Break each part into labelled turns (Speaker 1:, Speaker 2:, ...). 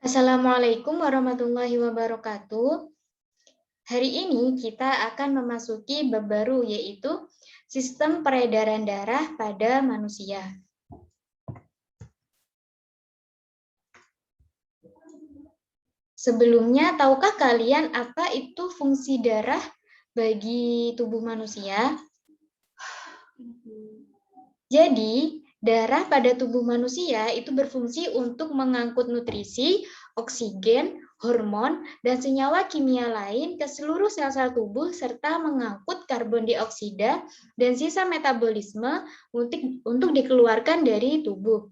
Speaker 1: Assalamualaikum warahmatullahi wabarakatuh. Hari ini kita akan memasuki bab baru, yaitu sistem peredaran darah pada manusia. Sebelumnya, tahukah kalian apa itu fungsi darah bagi tubuh manusia? Jadi, darah pada tubuh manusia itu berfungsi untuk mengangkut nutrisi, oksigen, hormon, dan senyawa kimia lain ke seluruh sel-sel tubuh serta mengangkut karbon dioksida dan sisa metabolisme untuk dikeluarkan dari tubuh.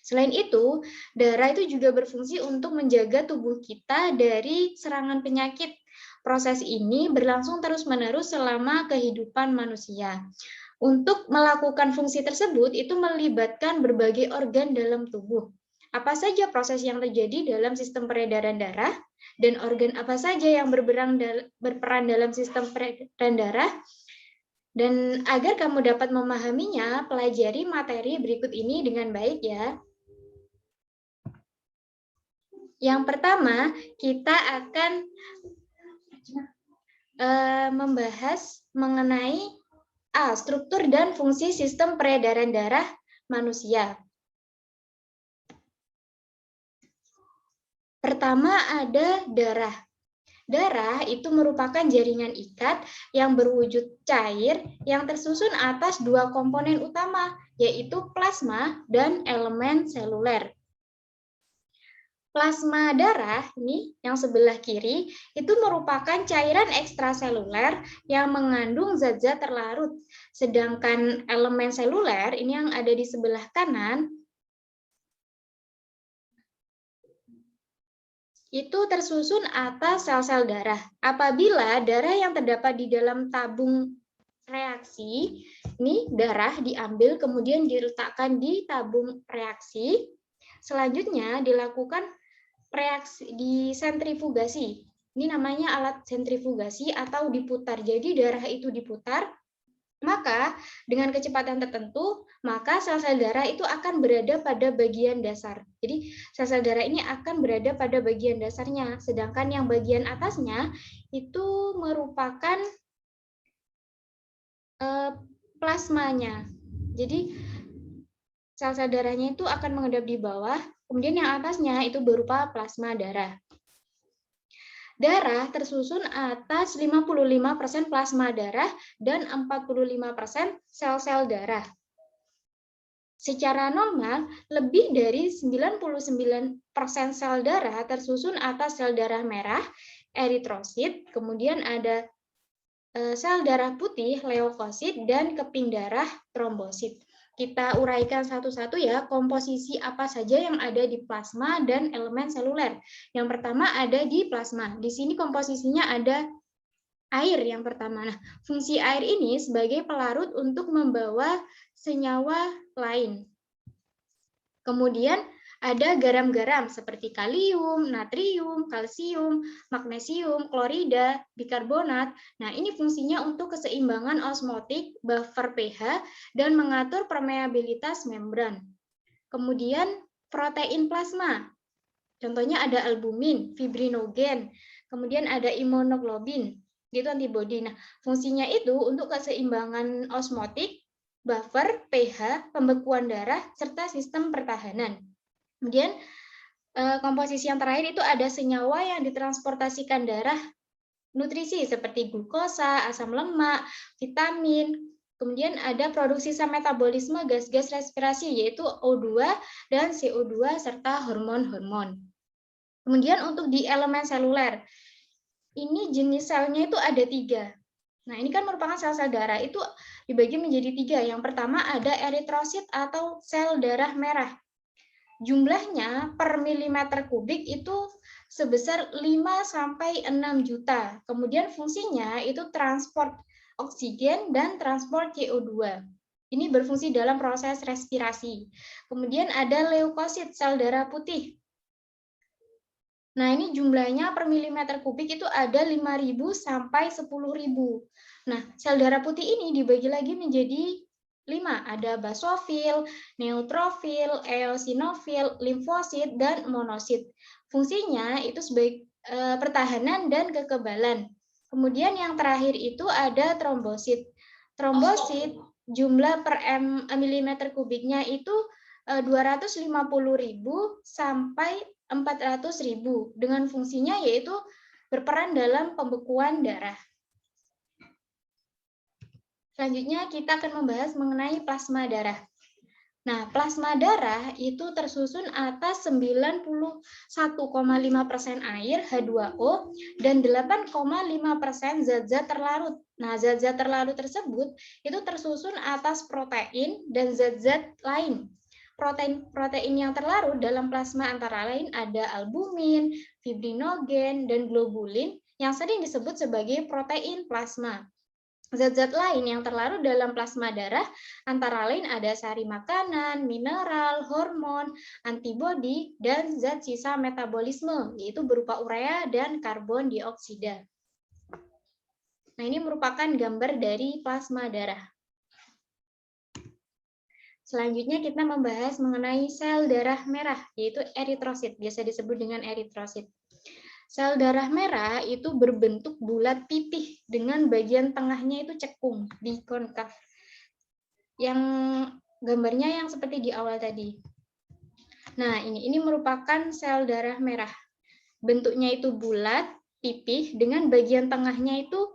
Speaker 1: Selain itu, darah itu juga berfungsi untuk menjaga tubuh kita dari serangan penyakit. Proses ini berlangsung terus-menerus selama kehidupan manusia. Untuk melakukan fungsi tersebut, itu melibatkan berbagai organ dalam tubuh. Apa saja proses yang terjadi dalam sistem peredaran darah, dan organ apa saja yang berperan dalam sistem peredaran darah. Dan agar kamu dapat memahaminya, pelajari materi berikut ini dengan baik ya. Yang pertama, kita akan membahas mengenai struktur dan fungsi sistem peredaran darah manusia. Pertama ada darah. Darah itu merupakan jaringan ikat yang berwujud cair yang tersusun atas dua komponen utama, yaitu plasma dan elemen seluler. Plasma darah, ini yang sebelah kiri, itu merupakan cairan ekstraseluler yang mengandung zat-zat terlarut. Sedangkan elemen seluler, ini yang ada di sebelah kanan, itu tersusun atas sel-sel darah. Apabila darah yang terdapat di dalam tabung reaksi, ini darah diambil kemudian diletakkan di tabung reaksi, selanjutnya dilakukan reaksi di sentrifugasi. Ini namanya alat sentrifugasi atau diputar. Jadi darah itu diputar, maka dengan kecepatan tertentu, maka sel-sel darah itu akan berada pada bagian dasar. Jadi sel-sel darah ini akan berada pada bagian dasarnya, sedangkan yang bagian atasnya itu merupakan plasmanya. Jadi sel-sel darahnya itu akan menghadap di bawah, kemudian yang atasnya itu berupa plasma darah. Darah tersusun atas 55% plasma darah dan 45% sel-sel darah. Secara normal, lebih dari 99% sel darah tersusun atas sel darah merah, eritrosit, kemudian ada sel darah putih, leukosit, dan keping darah, trombosit. Kita uraikan satu-satu ya, komposisi apa saja yang ada di plasma dan elemen seluler. Yang pertama ada di plasma. Di sini komposisinya ada air yang pertama. Nah, fungsi air ini sebagai pelarut untuk membawa senyawa lain. Kemudian ada garam-garam seperti kalium, natrium, kalsium, magnesium, klorida, bikarbonat. Nah, ini fungsinya untuk keseimbangan osmotik, buffer pH, dan mengatur permeabilitas membran. Kemudian protein plasma. Contohnya ada albumin, fibrinogen, kemudian ada imunoglobin, itu antibodi. Nah, fungsinya itu untuk keseimbangan osmotik, buffer, pH, pembekuan darah, serta sistem pertahanan. Kemudian komposisi yang terakhir itu ada senyawa yang ditransportasikan darah, nutrisi seperti glukosa, asam lemak, vitamin. Kemudian ada produksi sisa metabolisme gas-gas respirasi yaitu O2 dan CO2 serta hormon-hormon. Kemudian untuk di elemen seluler, ini jenis selnya itu ada 3. Nah, ini kan merupakan sel-sel darah, itu dibagi menjadi 3. Yang pertama ada eritrosit atau sel darah merah. Jumlahnya per milimeter kubik itu sebesar 5-6 juta. Kemudian fungsinya itu transport oksigen dan transport CO2. Ini berfungsi dalam proses respirasi. Kemudian ada leukosit, sel darah putih. Nah, ini jumlahnya per milimeter kubik itu ada 5.000 sampai 10.000. Nah, sel darah putih ini dibagi lagi menjadi 5, ada basofil, neutrofil, eosinofil, limfosit, dan monosit. Fungsinya itu sebagai pertahanan dan kekebalan. Kemudian yang terakhir itu ada trombosit. Trombosit jumlah per milimeter kubiknya itu 250.000 sampai 400.000 dengan fungsinya yaitu berperan dalam pembekuan darah. Selanjutnya kita akan membahas mengenai plasma darah. Nah, plasma darah itu tersusun atas 91,5% air H2O dan 8,5% zat-zat terlarut. Nah, zat-zat terlarut tersebut itu tersusun atas protein dan zat-zat lain. Protein yang terlarut dalam plasma antara lain ada albumin, fibrinogen, dan globulin yang sering disebut sebagai protein plasma. Zat-zat lain yang terlarut dalam plasma darah antara lain ada sari makanan, mineral, hormon, antibodi, dan zat sisa metabolisme, yaitu berupa urea dan karbon dioksida. Nah, ini merupakan gambar dari plasma darah. Selanjutnya kita membahas mengenai sel darah merah, yaitu eritrosit, biasa disebut dengan eritrosit. Sel darah merah itu berbentuk bulat pipih dengan bagian tengahnya itu cekung, bikonkav. Yang gambarnya yang seperti di awal tadi. Nah, ini merupakan sel darah merah. Bentuknya itu bulat, pipih dengan bagian tengahnya itu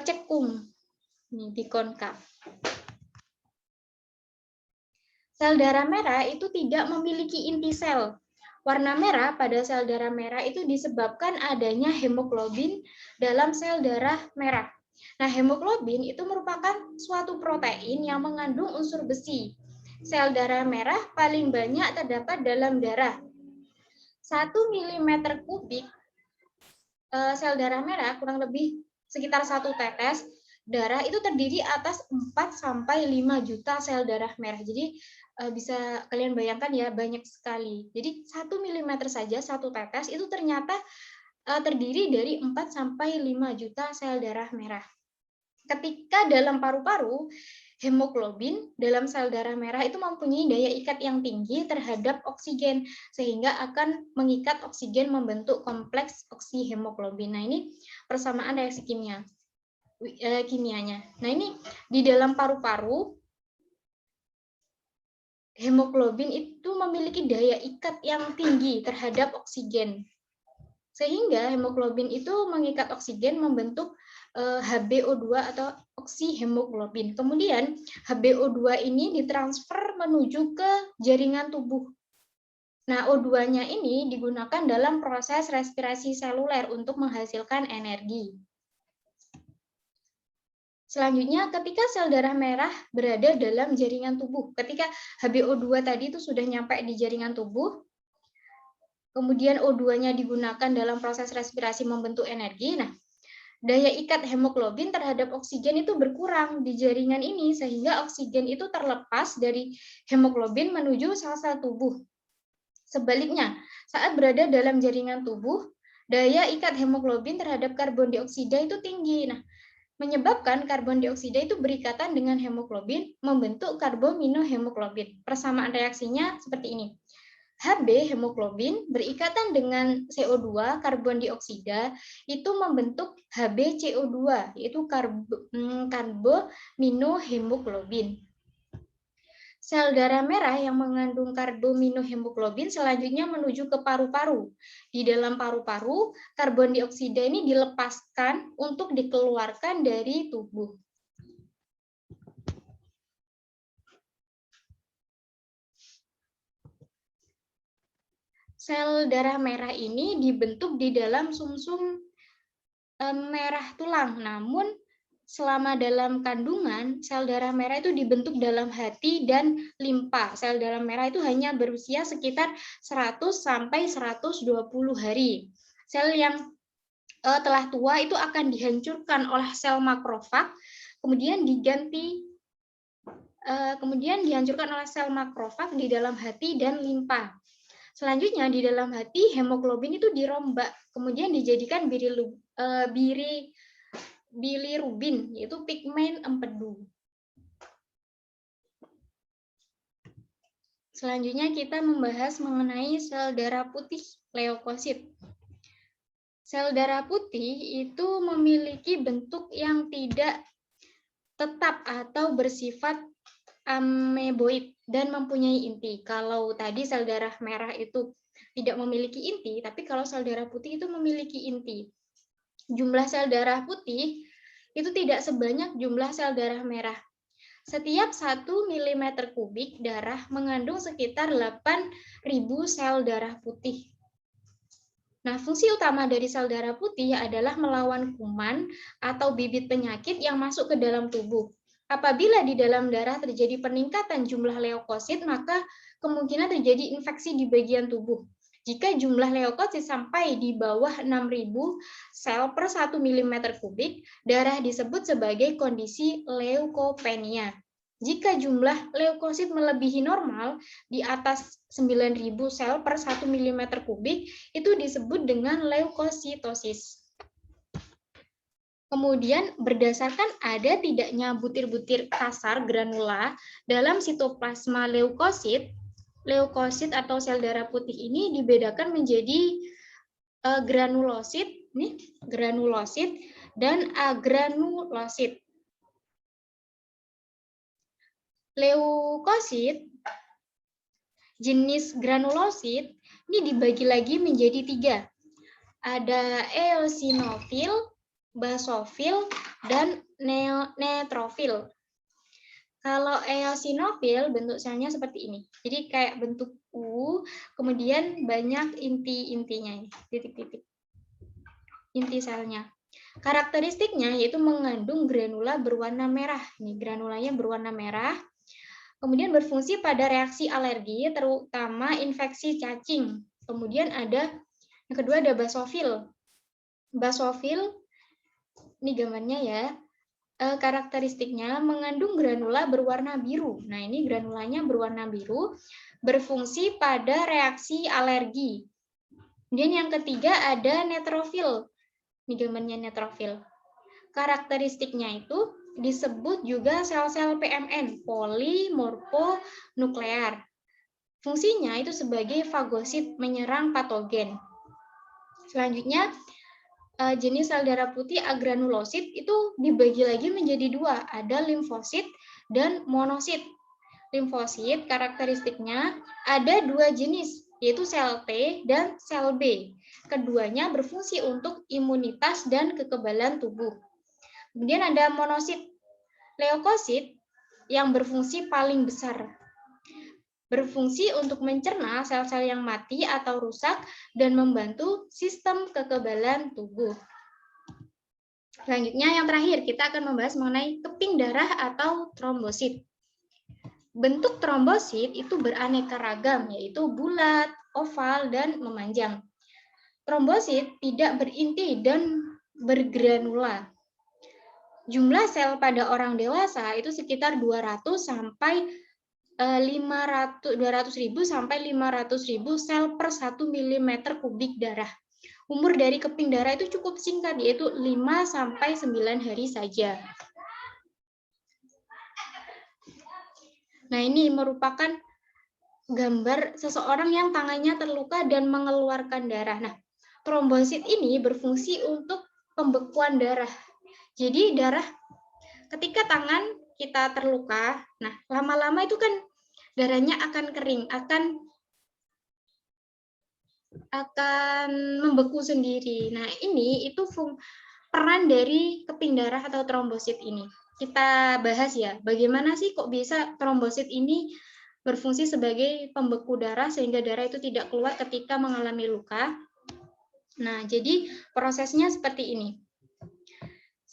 Speaker 1: cekung, ini bikonkav. Sel darah merah itu tidak memiliki inti sel. Warna merah pada sel darah merah itu disebabkan adanya hemoglobin dalam sel darah merah. Nah, hemoglobin itu merupakan suatu protein yang mengandung unsur besi. Sel darah merah paling banyak terdapat dalam darah. 1 mm kubik sel darah merah kurang lebih sekitar 1 tetes darah itu terdiri atas 4-5 juta sel darah merah. Jadi bisa kalian bayangkan ya, banyak sekali. Jadi 1 mm saja, 1 tetes itu ternyata terdiri dari 4-5 juta sel darah merah. Ketika dalam paru-paru, hemoglobin dalam sel darah merah itu mempunyai daya ikat yang tinggi terhadap oksigen, sehingga akan mengikat oksigen membentuk kompleks oksihemoglobin. Nah, ini persamaan reaksi kimianya. Nah, ini di dalam paru-paru, hemoglobin itu memiliki daya ikat yang tinggi terhadap oksigen. Sehingga hemoglobin itu mengikat oksigen membentuk HbO2 atau oksihemoglobin. Kemudian HbO2 ini ditransfer menuju ke jaringan tubuh. Nah, O2-nya ini digunakan dalam proses respirasi seluler untuk menghasilkan energi. Selanjutnya, ketika sel darah merah berada dalam jaringan tubuh, ketika HbO2 tadi itu sudah nyampe di jaringan tubuh, kemudian O2-nya digunakan dalam proses respirasi membentuk energi, nah, daya ikat hemoglobin terhadap oksigen itu berkurang di jaringan ini, sehingga oksigen itu terlepas dari hemoglobin menuju sel-sel tubuh. Sebaliknya, saat berada dalam jaringan tubuh, daya ikat hemoglobin terhadap karbon dioksida itu tinggi. Nah, menyebabkan karbon dioksida itu berikatan dengan hemoglobin membentuk karbominohemoglobin. Persamaan reaksinya seperti ini. Hb hemoglobin berikatan dengan CO2 karbon dioksida itu membentuk HbCO2 yaitu karbominohemoglobin. Sel darah merah yang mengandung karbominohemoglobin selanjutnya menuju ke paru-paru. Di dalam paru-paru, karbon dioksida ini dilepaskan untuk dikeluarkan dari tubuh. Sel darah merah ini dibentuk di dalam sumsum merah tulang, namun selama dalam kandungan, sel darah merah itu dibentuk dalam hati dan limpa. Sel darah merah itu hanya berusia sekitar 100-120 hari. Sel yang telah tua itu akan dihancurkan oleh sel makrofag, kemudian dihancurkan oleh sel makrofag di dalam hati dan limpa. Selanjutnya di dalam hati hemoglobin itu dirombak, kemudian dijadikan bilirubin, yaitu pigmen empedu. Selanjutnya kita membahas mengenai sel darah putih leukosit. Sel darah putih itu memiliki bentuk yang tidak tetap atau bersifat ameboid dan mempunyai inti. Kalau tadi sel darah merah itu tidak memiliki inti, tapi kalau sel darah putih itu memiliki inti. Jumlah sel darah putih itu tidak sebanyak jumlah sel darah merah. Setiap 1 mm kubik darah mengandung sekitar 8.000 sel darah putih. Nah, fungsi utama dari sel darah putih adalah melawan kuman atau bibit penyakit yang masuk ke dalam tubuh. Apabila di dalam darah terjadi peningkatan jumlah leukosit, maka kemungkinan terjadi infeksi di bagian tubuh. Jika jumlah leukosit sampai di bawah 6.000 sel per 1 mm kubik, darah disebut sebagai kondisi leukopenia. Jika jumlah leukosit melebihi normal di atas 9.000 sel per 1 mm kubik, itu disebut dengan leukositosis. Kemudian berdasarkan ada tidaknya butir-butir kasar granula dalam sitoplasma leukosit, leukosit atau sel darah putih ini dibedakan menjadi granulosit, granulosit dan agranulosit. Leukosit jenis granulosit ini dibagi lagi menjadi 3. Ada eosinofil, basofil, dan neutrofil. Kalau eosinofil bentuk selnya seperti ini. Jadi kayak bentuk U, kemudian banyak inti-intinya, titik-titik. Inti selnya. Karakteristiknya yaitu mengandung granula berwarna merah. Ini granulanya berwarna merah. Kemudian berfungsi pada reaksi alergi, terutama infeksi cacing. Kemudian ada yang kedua ada basofil. Basofil, ini gambarnya ya. Karakteristiknya mengandung granula berwarna biru. Nah, ini granulanya berwarna biru, berfungsi pada reaksi alergi. Kemudian yang ketiga ada neutrofil. Ini gambarnya neutrofil. Karakteristiknya itu disebut juga sel-sel PMN, polimorfonuklear. Fungsinya itu sebagai fagosit menyerang patogen. Selanjutnya, jenis sel darah putih agranulosit itu dibagi lagi menjadi 2, ada limfosit dan monosit. Limfosit karakteristiknya ada 2 jenis, yaitu sel T dan sel B. Keduanya berfungsi untuk imunitas dan kekebalan tubuh. Kemudian ada monosit, leukosit yang berfungsi paling besar. Berfungsi untuk mencerna sel-sel yang mati atau rusak dan membantu sistem kekebalan tubuh. Selanjutnya yang terakhir kita akan membahas mengenai keping darah atau trombosit. Bentuk trombosit itu beraneka ragam, yaitu bulat, oval, dan memanjang. Trombosit tidak berinti dan bergranula. Jumlah sel pada orang dewasa itu sekitar 200.000 sampai 500.000 sel per 1 mm kubik darah. Umur dari keping darah itu cukup singkat, yaitu 5 sampai 9 hari saja. Nah, ini merupakan gambar seseorang yang tangannya terluka dan mengeluarkan darah. Nah, trombosit ini berfungsi untuk pembekuan darah. Jadi darah ketika tangan kita terluka, nah lama-lama itu kan darahnya akan kering, akan membeku sendiri. Nah, ini itu peran dari keping darah atau trombosit ini. Kita bahas ya, bagaimana sih kok bisa trombosit ini berfungsi sebagai pembeku darah sehingga darah itu tidak keluar ketika mengalami luka. Nah, jadi prosesnya seperti ini.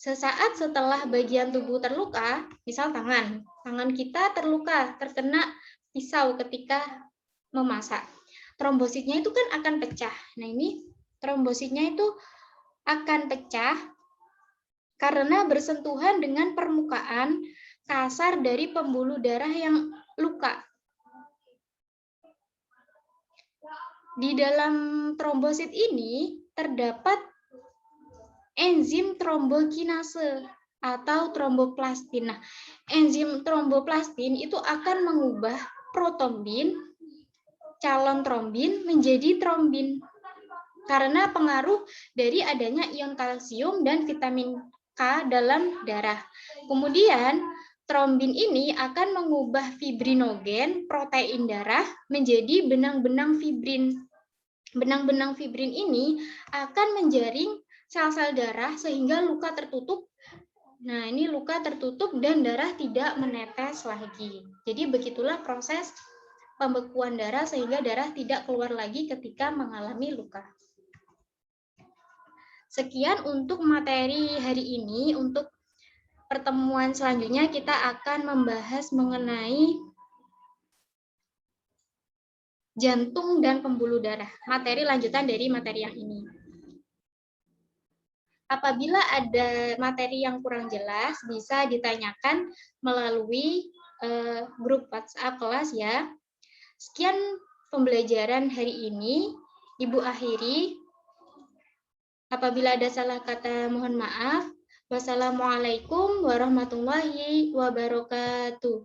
Speaker 1: Sesaat setelah bagian tubuh terluka, misal tangan kita terluka, terkena pisau ketika memasak. Trombositnya itu kan akan pecah. Nah, ini trombositnya itu akan pecah karena bersentuhan dengan permukaan kasar dari pembuluh darah yang luka. Di dalam trombosit ini terdapat enzim trombokinase atau tromboplastin. Nah, enzim tromboplastin itu akan mengubah protombin calon trombin menjadi trombin karena pengaruh dari adanya ion kalsium dan vitamin K dalam darah. Kemudian trombin ini akan mengubah fibrinogen protein darah menjadi benang-benang fibrin. Benang-benang fibrin ini akan menjaring sel-sel darah sehingga luka tertutup. Nah, ini luka tertutup dan darah tidak menetes lagi. Jadi begitulah proses pembekuan darah sehingga darah tidak keluar lagi ketika mengalami luka. Sekian untuk materi hari ini. Untuk pertemuan selanjutnya kita akan membahas mengenai jantung dan pembuluh darah. Materi lanjutan dari materi yang ini. Apabila ada materi yang kurang jelas, bisa ditanyakan melalui grup WhatsApp kelas ya. Sekian pembelajaran hari ini. Ibu akhiri. Apabila ada salah kata, mohon maaf. Wassalamualaikum warahmatullahi wabarakatuh.